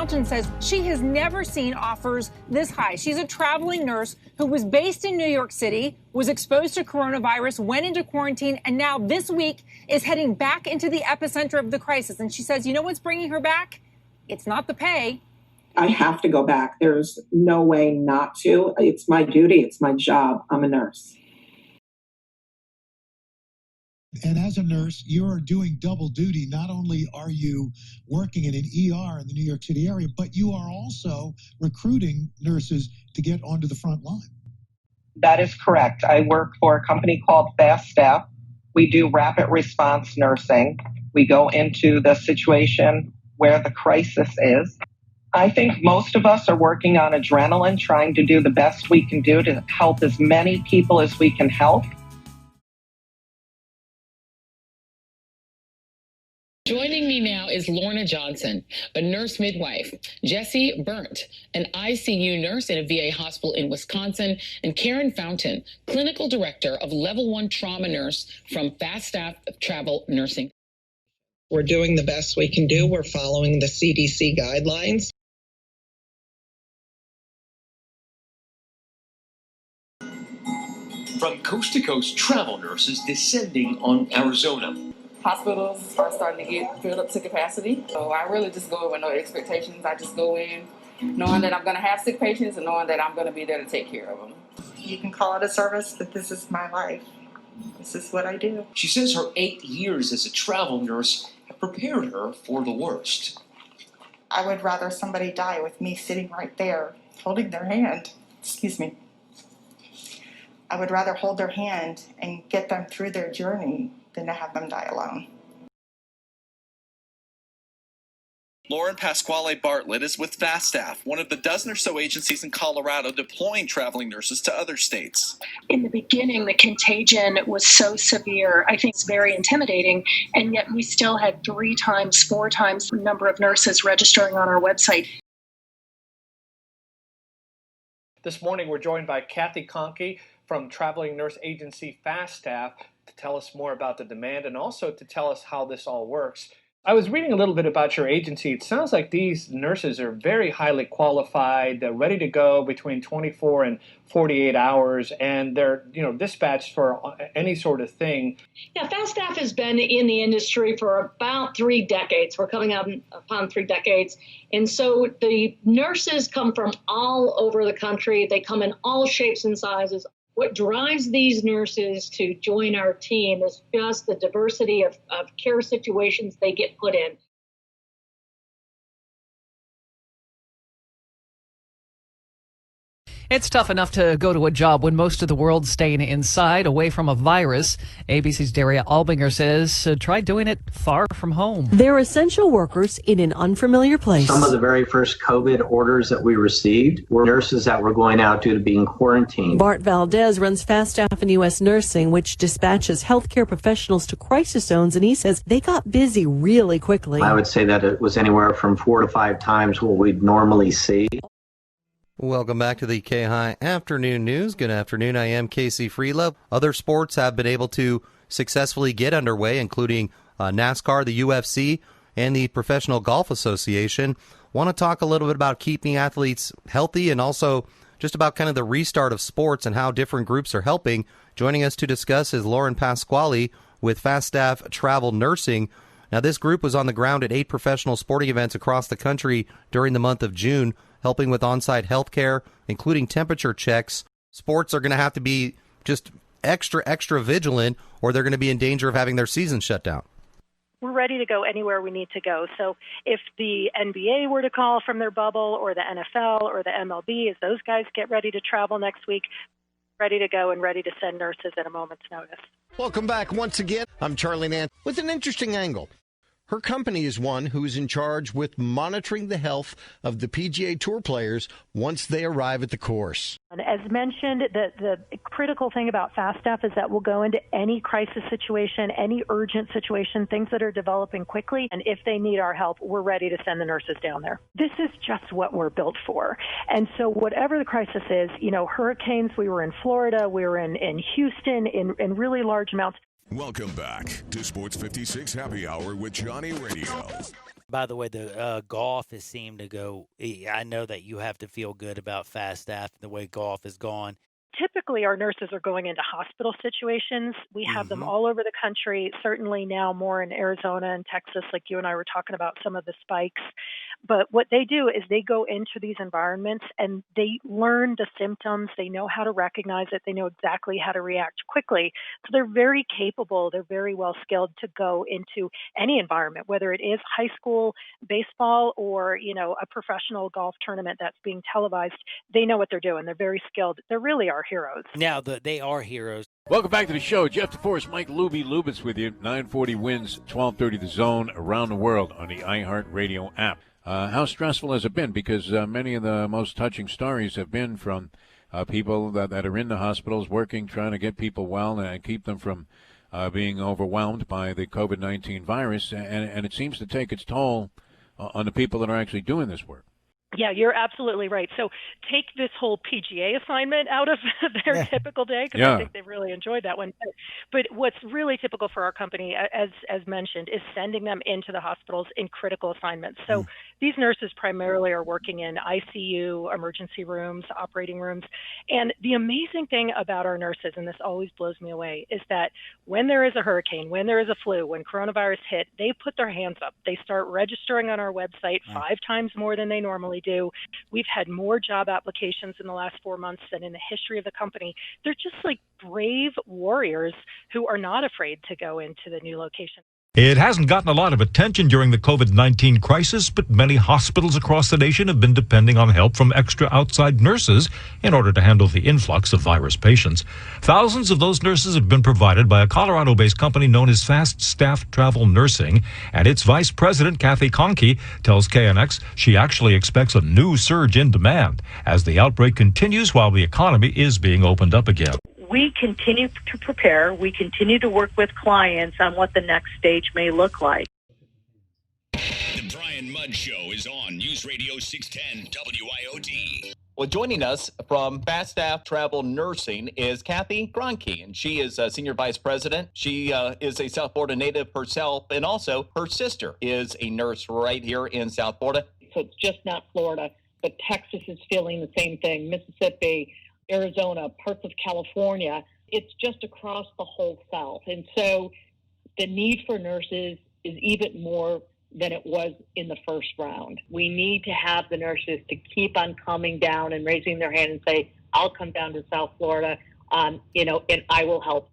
Fountain says she has never seen offers this high. She's a traveling nurse who was based in New York City, was exposed to coronavirus, went into quarantine, and now this week is heading back into the epicenter of the crisis. And she says, you know what's bringing her back? It's not the pay. I have to go back. There's no way not to. It's my duty. It's my job. I'm a nurse. And as a nurse, you're doing double duty. Not only are you working in an ER in the New York City area, but you are also recruiting nurses to get onto the front line. That is correct. I work for a company called Fastaff. We do rapid response nursing. We go into the situation where the crisis is. I think most of us are working on adrenaline, trying to do the best we can do to help as many people as we can help. Joining me now is Lorna Johnson, a nurse midwife, Jesse Burnt, an ICU nurse in a VA hospital in Wisconsin, and Karen Fountain, clinical director of Level 1 trauma nurse from Fastaff Travel Nursing. We're doing the best we can do. We're following the CDC guidelines. From coast to coast, travel nurses descending on Arizona. Hospitals are starting to get filled up to capacity. So I really just go in with no expectations. I just go in knowing that I'm going to have sick patients and knowing that I'm going to be there to take care of them. You can call it a service, but this is my life. This is what I do. She says her 8 years as a travel nurse have prepared her for the worst. I would rather somebody die with me sitting right there holding their hand. Excuse me. I would rather hold their hand and get them through their journey than to have them die alone. Lauren Pasquale Bartlett is with Fastaff, one of the dozen or so agencies in Colorado deploying traveling nurses to other states. In the beginning, the contagion was so severe. I think it's very intimidating, and yet we still had 3 times, 4 times the number of nurses registering on our website. This morning, we're joined by Kathy Conkey from traveling nurse agency Fastaff to tell us more about the demand and also to tell us how this all works. I was reading a little bit about your agency. It sounds like these nurses are very highly qualified. They're ready to go between 24 and 48 hours, and they're, dispatched for any sort of thing. Yeah, Fastaff has been in the industry for about 3 decades. We're coming up upon 3 decades. And so the nurses come from all over the country. They come in all shapes and sizes. What drives these nurses to join our team is just the diversity of care situations they get put in. It's tough enough to go to a job when most of the world's staying inside, away from a virus. ABC's Daria Albinger says try doing it far from home. They're essential workers in an unfamiliar place. Some of the very first COVID orders that we received were nurses that were going out due to being quarantined. Bart Valdez runs Fastaff in U.S. Nursing, which dispatches healthcare professionals to crisis zones, and he says they got busy really quickly. I would say that it was anywhere from 4 to 5 times what we'd normally see. Welcome back to the K-High Afternoon News. Good afternoon. I am Casey Freelove. Other sports have been able to successfully get underway, including NASCAR, the UFC, and the Professional Golf Association. Want to talk a little bit about keeping athletes healthy and also just about kind of the restart of sports and how different groups are helping. Joining us to discuss is Lauren Pasquale with Fastaff Travel Nursing. Now, this group was on the ground at 8 professional sporting events across the country during the month of June, helping with on-site health care, including temperature checks. Sports are going to have to be just extra vigilant, or they're going to be in danger of having their season shut down. We're ready to go anywhere we need to go. So if the NBA were to call from their bubble, or the NFL or the MLB, as those guys get ready to travel next week, ready to go and ready to send nurses at a moment's notice. Welcome back once again. I'm Charlie Nance with an interesting angle. Her company is one who is in charge with monitoring the health of the PGA Tour players once they arrive at the course. And as mentioned, the critical thing about Fastaff is that we'll go into any crisis situation, any urgent situation, things that are developing quickly. And if they need our help, we're ready to send the nurses down there. This is just what we're built for. And so whatever the crisis is, hurricanes, we were in Florida, we were in Houston in really large amounts. Welcome back to Sports 56 Happy Hour with Johnny Radio. By the way, the golf has seemed to go. I know that you have to feel good about Fastaff the way golf has gone. Typically, our nurses are going into hospital situations. We have them all over the country, certainly now more in Arizona and Texas, like you and I were talking about some of the spikes. But what they do is they go into these environments and they learn the symptoms. They know how to recognize it. They know exactly how to react quickly. So they're very capable. They're very well skilled to go into any environment, whether it is high school baseball or, a professional golf tournament that's being televised. They know what they're doing. They're very skilled. They really are heroes. Now, they are heroes. Welcome back to the show. Jeff DeForest, Mike Lubitz with you. 940 wins, 1230 The Zone around the world on the iHeartRadio app. How stressful has it been? Because many of the most touching stories have been from people that are in the hospitals working, trying to get people well and keep them from being overwhelmed by the COVID-19 virus. And it seems to take its toll on the people that are actually doing this work. Yeah, you're absolutely right. So take this whole PGA assignment out of their typical day, because I think they've really enjoyed that one. But what's really typical for our company, as mentioned, is sending them into the hospitals in critical assignments. So these nurses primarily are working in ICU, emergency rooms, operating rooms. And the amazing thing about our nurses, and this always blows me away, is that when there is a hurricane, when there is a flu, when coronavirus hit, they put their hands up. They start registering on our website 5 times more than they normally do. We've had more job applications in the last 4 months than in the history of the company. They're just like brave warriors who are not afraid to go into the new location. It hasn't gotten a lot of attention during the COVID-19 crisis, but many hospitals across the nation have been depending on help from extra outside nurses in order to handle the influx of virus patients. Thousands of those nurses have been provided by a Colorado-based company known as Fastaff Travel Nursing, and its vice president, Kathy Conkey, tells KNX she actually expects a new surge in demand as the outbreak continues while the economy is being opened up again. We continue to prepare. We continue to work with clients on what the next stage may look like. The Brian Mudd Show is on News Radio 610 WIOD. Well, joining us from Fastaff Travel Nursing is Kathy Gronke, and she is a senior vice president. She is a South Florida native herself, and also her sister is a nurse right here in South Florida. So it's just not Florida, but Texas is feeling the same thing. Mississippi, Arizona, parts of California. It's just across the whole South. And so the need for nurses is even more than it was in the first round. We need to have the nurses to keep on coming down and raising their hand and say, I'll come down to South Florida, and I will help.